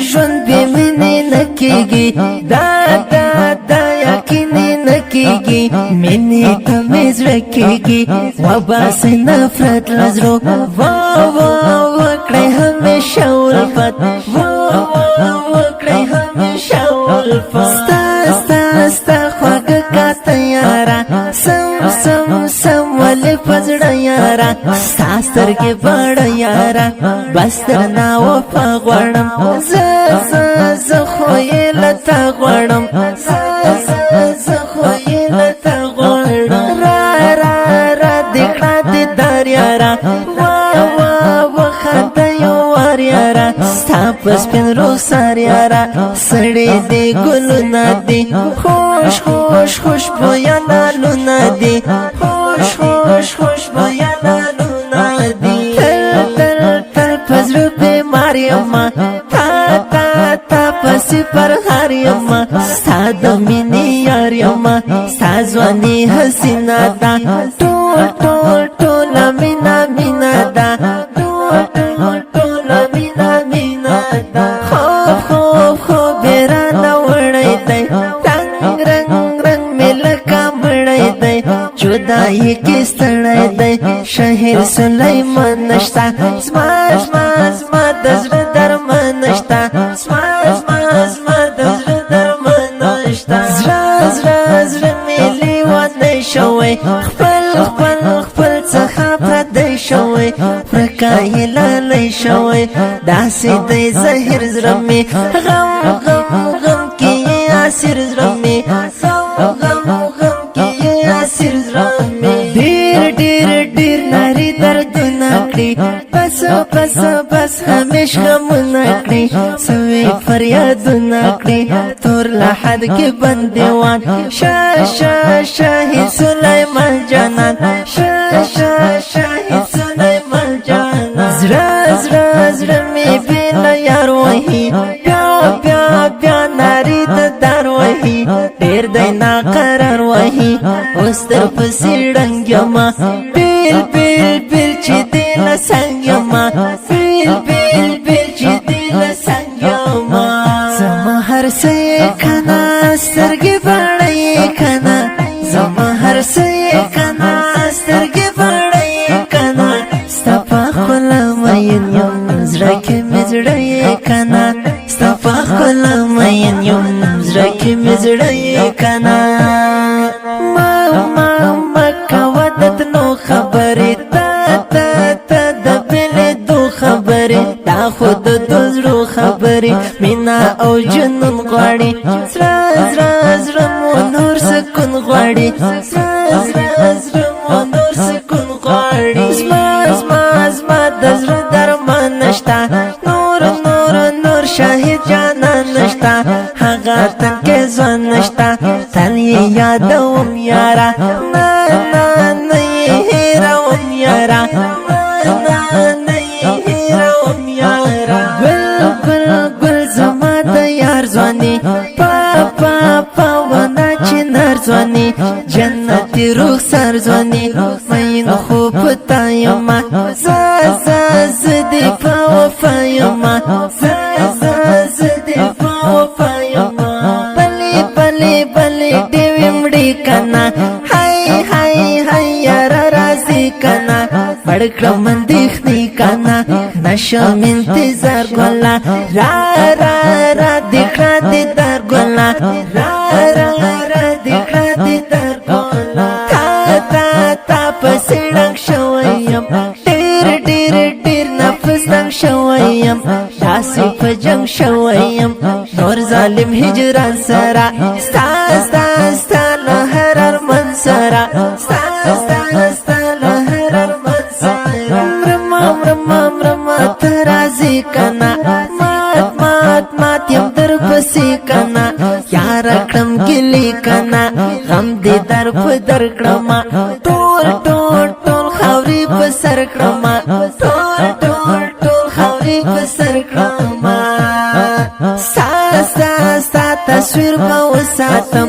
ژوند بې مینې نه کېږي، دا یقیني نه کېږي، مینې ته مې زړه کېږي، وباسئ نفرت له زړو، وکړئ همیشه الفت، وکړئ همیشه الفت. ستا خواږه کاته یاره، سم ولې په زړه یاره، ستا سترګې بڼه یاره، بس درنه وفا غواړم، زه خو یې له تا غواړم، زه خو یې له تا غواړم. را دې کړه دیدار یاره، وخانده یو وار یاره، ستا په سپین رخسار یاره، سړې دې ګلونه دي، خوش بویه نالونه دي، خوش بویه نالونه دي. تل په زړه بیمار یمه، تا پسې پر هر یمه، ستا د مینې یار یمه، ستا ځواني حسینه ده، ټوله مینا ده، ټوله مینا ده. خوب یې رانه وړی دی، رنگ مې لکه مړی دی، جدایي کې ستړی دی، شهیر سلیمان نشته، زما د زړه درمان نشته، زما د زړه درمان نشته. زړه مې لیونی شوی، خپل څخه پردی شوی، ورکه یې لالی شوی، داسې دی زهیر زړه مې، غم کې یې اسیر زړه مې، غم کې یې اسیر زړه مې. ډېر ناري دردونه کړي، بس همیش غمونه کړي، سوي فریادونه کړي، تور لحد کې بندیوان، شاهد سلیمان جانان، شاهد سلیمان جانان. زړه مې بېله یار وهي، بیا ناري ددار وهي، ډېر دی ناقرار وهي، اوس در پسې ړنګ یمه، بیل چې دې له څنګ یمه، بیل چې دې له څنګ یمه. زما هر څه یې کنه، سترګې بڼه یې کنه، زما هر څه یې کنه، سترګې بڼه یې کنه، ستا په ښکلا مین یم، زړه کې مې زړه یې کنه، ستا په ښکلا مین یم، زړه کې مې زړه یې کنه. ما کوه د تلو خبرې، تا د بېلېدو خبرې، دا خو د زړو خبرې، مینا او جنون غواړي، زړه مو نور سکون غواړي، زړه مو نور سکون غواړي. زما د زړه درمان نشته، نور شاهد جانان نشته، هغه تنکې ځوان نشته، تل یې یادوم یاره، نه یې هېروم یاره، نه یې هېروم یاره. ګل زما د یار ځواني، په ونه چنار ځواني، جنتي رخسار ځواني، مین خو په تا یمه، زه دې په وفا یمه، زه دې په وفا یمه. بلې ډېوې مړې کنه، هی یاره راځي کنه، مړ کړم اندېښنې کنه، نشم انتظار ګله، را دې کړه دیدار ګله، را دې کړه دیدار ګله. تا پسې ړنګ شوی یم، ډېر نفس تنګ شوی یم، داسې په جنګ شوی یم، نور ظالم هجران سره، ستا له هر ارمان سره، ستا له هر ارمان سره. مرمه ته راځې کنه، مات یم در پسې کنه، یاره کړم ګلې کنه، غم دې در په در کړمه، ټول خاورې په سر کړمه، ټول خاورې په سر کړمه. ستا تصویر به وساتم،